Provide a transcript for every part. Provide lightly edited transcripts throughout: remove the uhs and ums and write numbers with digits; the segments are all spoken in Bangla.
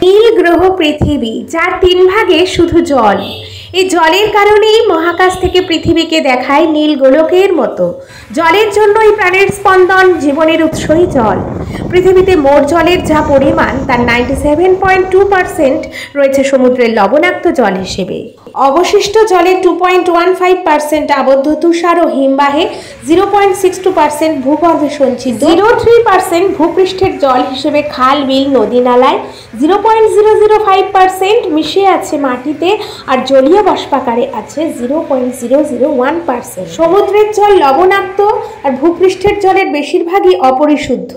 নীল গ্রহ পৃথিবী, যার 3 ভাগে শুধু জল। এই জলের কারণেই মহাকাশ থেকে পৃথিবীকে দেখায় নীল গোলকের মতো। জলের জন্যই প্রাণের স্পন্দন, জীবনের উৎসই জল। পৃথিবীতে মোট জলের যা পরিমাণ তার 97.2% রয়েছে সমুদ্রের লবণাক্ত জল হিসেবে। অবশিষ্ট জলের 2.15% আবদ্ধ তুষার ও হিমবাহে, 0.62% ভূগর্ভে সঞ্চিত, 0.3% ভূপৃষ্ঠের জল হিসেবে খাল, বিল, নদী নালায়, 0.005% মিশে আছে মাটিতে, আর জলীয় বাষ্পাকারে আছে 0.001%। সমুদ্রের জল লবণাক্ত আর ভূপৃষ্ঠের জলের বেশিরভাগই অপরিশুদ্ধ।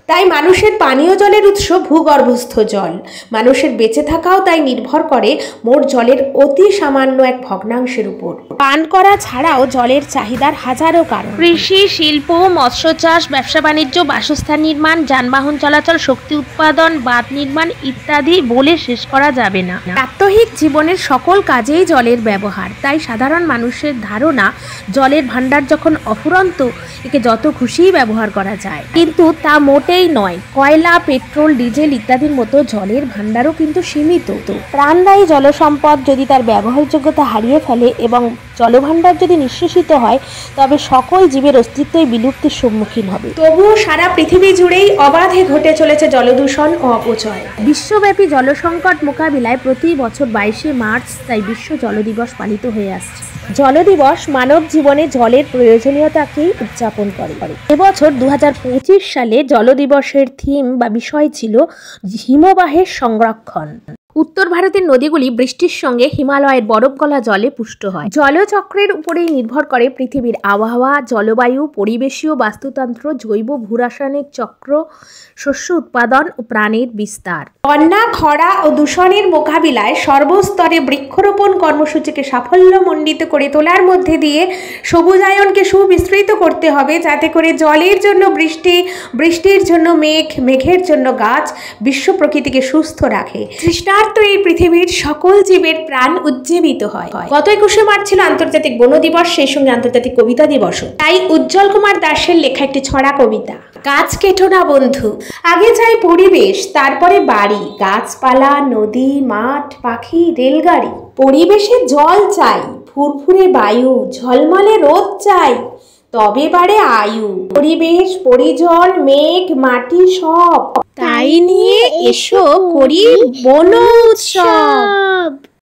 তাই মানুষের পানীয় জলের উৎস ভূগর্ভস্থ জল। মানুষের বেঁচে থাকাও তাই নির্ভর করে মোট জলের অতি সামান্য এক ভগ্নাংশের উপর। পান করা ছাড়াও জলের চাহিদার হাজারো কারণ। কৃষি, শিল্প, মৎস্য চাষ, ব্যবসা বাণিজ্য, বাসস্থান নির্মাণ, যানবাহন চলাচল, শক্তি উৎপাদন, বাঁধ নির্মাণ ইত্যাদি বলে শেষ করা যাবে না। প্রাত্যহিক জীবনের সকল কাজেই জলের ব্যবহার। তাই সাধারণ মানুষের ধারণা জলের ভাণ্ডার যখন অফুরন্ত, একে যত খুশিই ব্যবহার করা যায়। কিন্তু তা মোটেই নয়। কয়লা, পেট্রোল, ডিজেল ইত্যাদির মতো জলের ভাণ্ডারও কিন্তু সীমিত। প্রাণদায়ী জলসম্পদ যদি তার ব্যবহারযোগ্যতা হারিয়ে ফেলে এবং জলভাণ্ডার যদি নিঃশেষিত হয়, তবে সকল জীবের অস্তিত্বই বিলুপ্তির সম্মুখীন হবে। তবুও সারা পৃথিবী জুড়েই অবাধে ঘটে চলেছে জলদূষণ ও অপচয়। বিশ্বব্যাপী জলসংকট মোকাবিলায় প্রতি বছর 22শে মার্চ তাই বিশ্ব জল দিবস পালিত হয়ে আসছে। জল দিবস মানব জীবনে জলের প্রয়োজনীয়তাকেই উদযাপন করে। এবছর 2025 সালে জল দিবসের থিম বা বিষয় ছিল হিমবাহের সংরক্ষণ। উত্তর ভারতের নদীগুলি বৃষ্টির সঙ্গে হিমালয়ের বরফ গলা জলে পুষ্ট হয়। জলচক্রের উপরেই নির্ভর করে পৃথিবীর আবহাওয়া, জলবায়ু, পরিবেশীয় বাস্তুতন্ত্র, জৈব ভূরাসায়নিক চক্র, শস্য উৎপাদন ও প্রাণীর বিস্তার। বন্যা, খরা ও দূষণের মোকাবিলায় সর্বস্তরে বৃক্ষরোপণ কর্মসূচিকে সাফল্যমণ্ডিত করে তোলার মধ্যে দিয়ে সবুজায়নকে সুবিস্তৃত করতে হবে, যাতে করে জলের জন্য বৃষ্টি, বৃষ্টির জন্য মেঘ, মেঘের জন্য গাছ বিশ্ব প্রকৃতিকে সুস্থ রাখে। তৃষ্ণার্ত এই পৃথিবীর সকল জীবের প্রাণ উজ্জীবিত হয়। গত 21শে মার্চ ছিল আন্তর্জাতিক বন দিবস, সেই সঙ্গে আন্তর্জাতিক কবিতা দিবসও। তাই উজ্জ্বল কুমার দাসের লেখা একটি ছড়া কবিতা। গাছ কেটো না বন্ধু, আগে চাই পরিবেশ, তারপরে বাড়ি। গাছপালা, নদী, মাঠ, পাখি, রেলগাড়ি। পরিবেশে জল চাই, ফুরফুরে বায়ু, ঝলমলে রোদ চাই, তবে বাড়ে আয়ু। পরিবেশ, পরিজন, মেঘ, মাটি সব তাই নিয়ে এসো করি বন উৎসব।